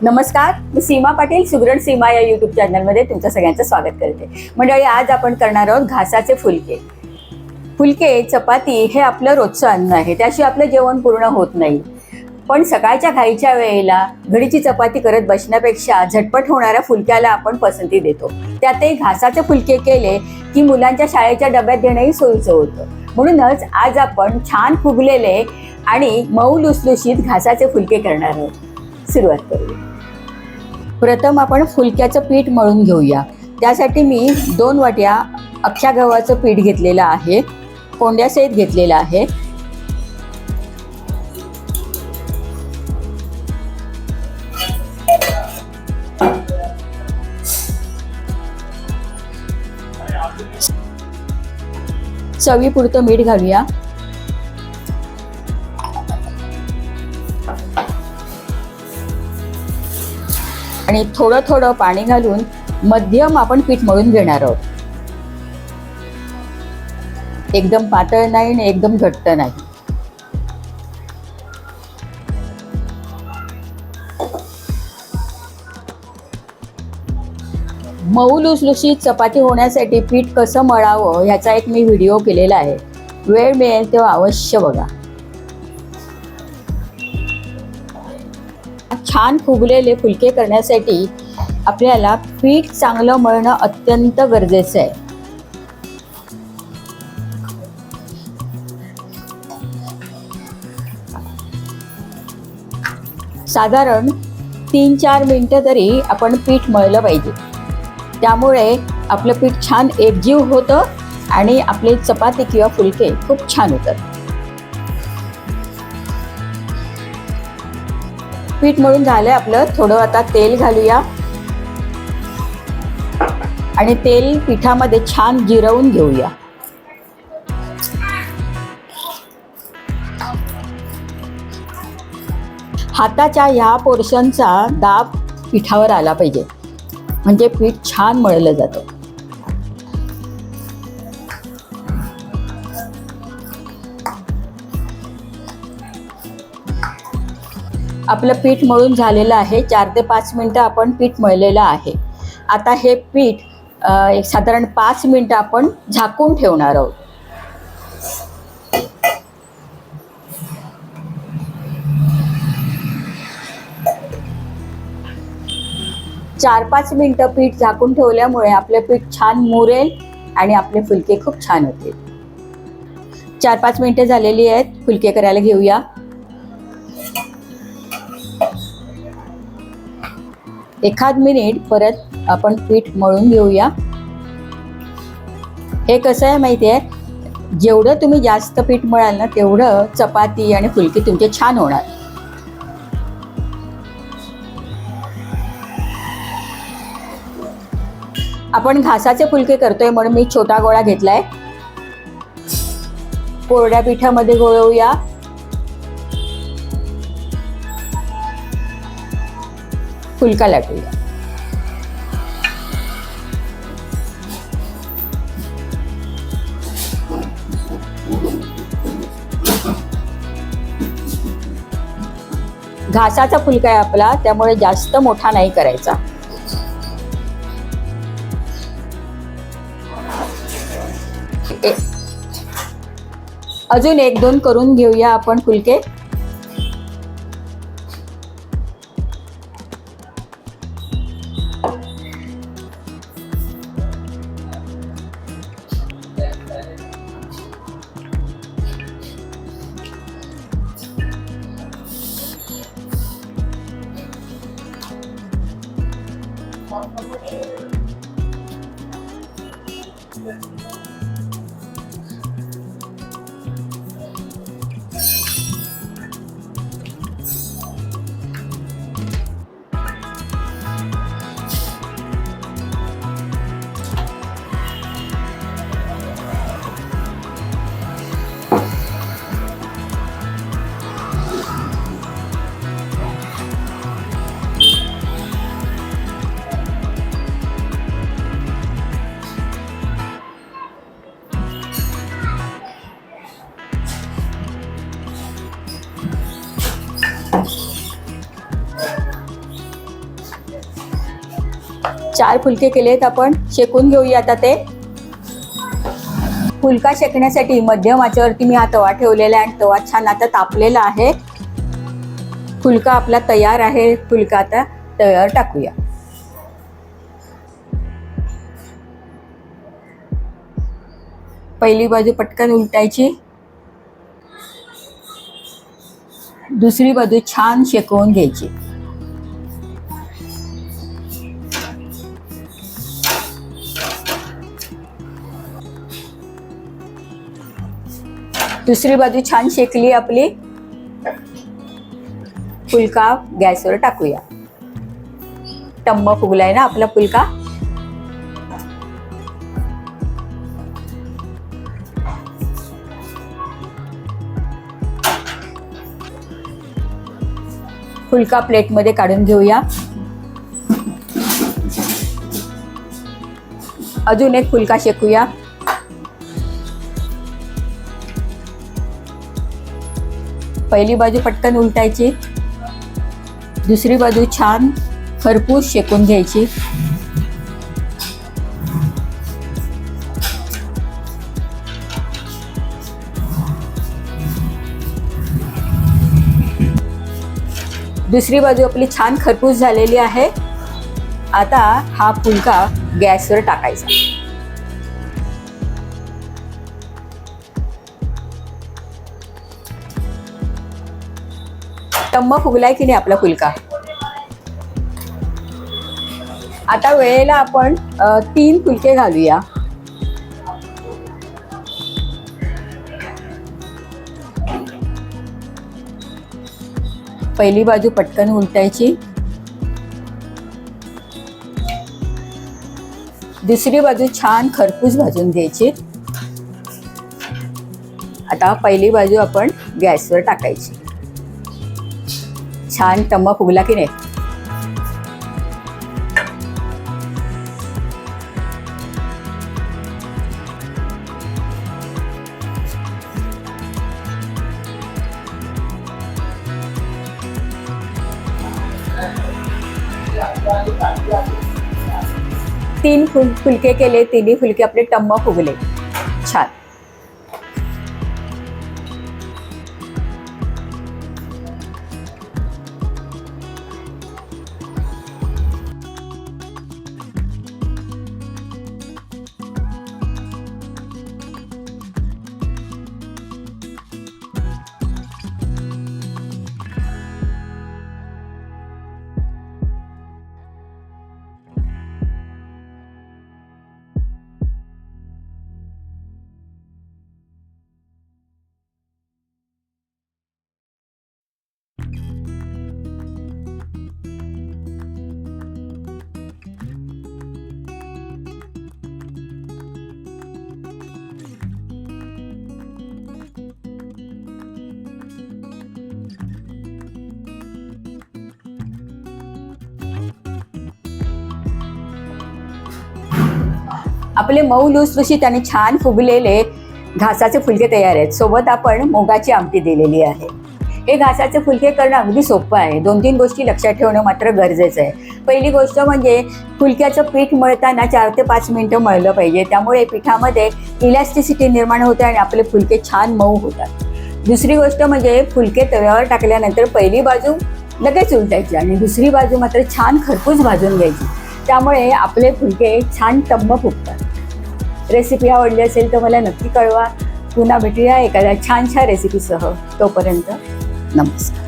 नमस्कार, मी सीमा पाटील सुगरण सीमा या यूट्यूब चॅनलमध्ये तुमचं सगळ्यांचं स्वागत करते. मंडळी, आज आपण करणार आहोत घासाचे फुलके. फुलके, चपाती हे आपलं रोजचं अन्न आहे, त्याशिवाय आपलं जेवण पूर्ण होत नाही. पण सकाळच्या घाईच्या वेळेला घडीची चपाती करत बसण्यापेक्षा झटपट होणाऱ्या फुलक्याला आपण पसंती देतो. त्यातही घासाचे फुलके केले की मुलांच्या शाळेच्या डब्यात देणंही सोयीचं होतं. म्हणूनच आज आपण छान फुगलेले आणि मऊ लुसलुशीत घासाचे फुलके करणार आहोत. सुरुवात करूया. प्रथम आपण फुलक्याचं पीठ मळून घेऊया. त्यासाठी मी 2 वाट्या अख्ख्या गव्हाचं पीठ घेतलेलं आहे, कोंड्यासहित घेतलेलं आहे. चवीपुरतं मीठ घालूया. आणि थोडं थोडं पाणी घालून मध्यम आपण पीठ मळून घेणार आहोत. एकदम पातळ नाही आणि एकदम घट्ट नाही. मऊ लुसलुशीत चपाती होण्यासाठी पीठ कसं मळावं ह्याचा एक मी व्हिडिओ केलेला आहे, वेळ मिळेल तेव्हा अवश्य बघा. छान फुगलेले फुलके करण्यासाठी आपल्याला पीठ चांगलं मळणं अत्यंत गरजेचं आहे. साधारण 3-4 मिनिटं तरी आपण पीठ मळलं पाहिजे. त्यामुळे आपलं पीठ छान एकजीव होतं आणि आपले चपाती किंवा फुलके खूप छान होतात. पीठ मळून झालंय आपलं. थोडं आता तेल घालूया आणि तेल पिठामध्ये छान जिरवून घेऊया. हाताच्या ह्या पोर्शनचा दाब पिठावर आला पाहिजे, म्हणजे पीठ छान मळलं जातं. आपलं पीठ मळून झालेलं आहे. 4 ते 5 मिनटं आपण पीठ मळलेलं आहे. आता हे पीठ एक साधारण 5 मिनटं आपण झाकून ठेवणार आहोत. चार 5 मिनटं पीठ झाकून ठेवल्यामुळे आपलं पीठ छान मुरेल आणि आपले फुलके खूप छान होतील. 4-5 मिनटं झालेली आहेत. फुलके करायला घेऊया. एखाद मिनिट परत आपण पीठ मळून घेऊया. हे कसं आहे माहिती आहे, जेवढं तुम्ही जास्त पीठ मळाल ना तेवढं चपाती आणि फुलके तुमचे छान होणार. आपण घासाचे फुलके करतोय म्हणून मी छोटा गोळा घेतलाय. कोरड्या पिठामध्ये गोळवूया. फुलका लाटूया. घासाचा फुलका आहे आपला, त्यामुळे जास्त मोठा नाही करायचा. अजून 1-2 करून घेऊया आपण फुलके. 4 फुलके केलेत आपण, शेकून घेऊया आता ते. फुलका शेकण्यासाठी मध्यम आचेवरती मी हा तवा ठेवलेला आहे आणि तवा छान आता तापलेला आहे. फुलका आपला तयार आहे. फुलका आता तव्यावर टाकूया. पहिली बाजू पटकन उलटायची, दुसरी बाजू छान शेकवून घ्यायची. दुसरी बाजू छान शेकली आपली. फुलका गॅसवर टाकूया. टम्म फुगलाय ना आपला फुलका. फुलका प्लेटमध्ये काढून घेऊया. अजून एक फुलका शेकूया. पहिली बाजू पटकन उलटायची, दुसरी बाजू छान खरपूस शेकून घ्यायची. दुसरी बाजू आपली छान खरपूस झालेली आहे. आता हा फुलका गॅसवर टाकायचा. टम्म फुगलाय की नाही आपला फुलका. आता वेळेला आपण 3 फुलके घालूया. पहिली बाजू पटकन उलटायची, दुसरी बाजू छान खरपूस भाजून घ्यायची. आता पहिली बाजू आपण गॅसवर टाकायची. छान टम्म फुगला की नाही. तीन फुलके केले, तिन्ही फुलके आपले टम्म फुगले छान. आपले मऊ लुसलुशीत आणि छान फुगलेले घासाचे फुलके तयार आहेत. सोबत आपण मुगाची आमटी दिलेली आहे. हे घासाचे फुलके करणं अगदी सोपं आहे. 2-3 गोष्टी लक्षात ठेवणं मात्र गरजेचं आहे. पहिली गोष्ट म्हणजे फुलक्याचं पीठ मळताना 4 ते 5 मिनिटं मळलं पाहिजे. त्यामुळे पीठामध्ये इलॅस्टिसिटी निर्माण होते आणि आपले फुलके छान मऊ होतात. दुसरी गोष्ट म्हणजे फुलके तव्यावर टाकल्यानंतर पहिली बाजू लगेच उलटायची आणि दुसरी बाजू मात्र छान खरपूस भाजून घ्यायची. त्यामुळे आपले फुलके छान टम्म फुगतात. रेसिपी आवडली असेल तर मला नक्की कळवा. पुन्हा भेटूया एखाद्या छानशा रेसिपीसह. तोपर्यंत नमस्कार.